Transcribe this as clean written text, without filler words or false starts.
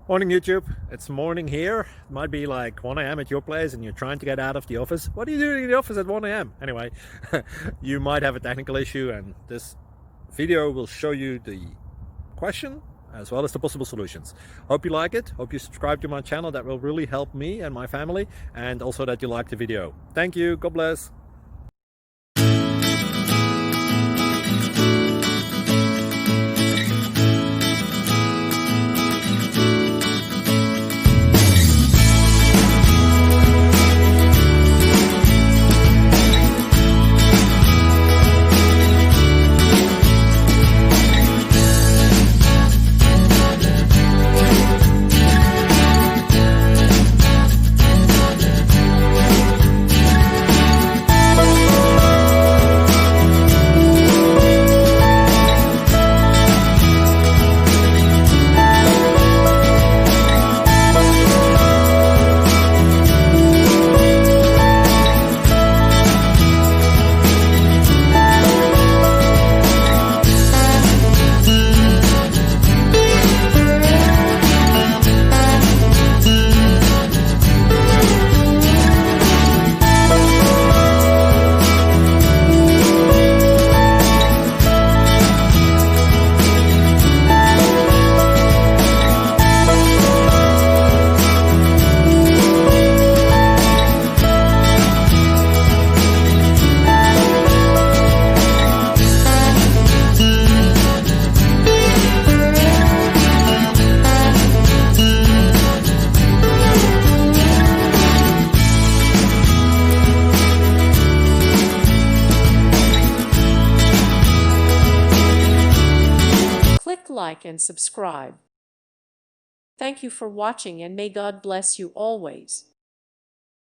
Morning YouTube, it's morning here. It might be like 1 a.m. at your place and you're trying to get out of the office. What are you doing in the office at 1 a.m.? Anyway, you might have a technical issue and this video will show you the question as well as the possible solutions. Hope you like it, hope you subscribe to my channel. That will really help me and my family, and also that you like the video. Thank you, God bless. Click like and subscribe. Thank you for watching, and may God bless you always.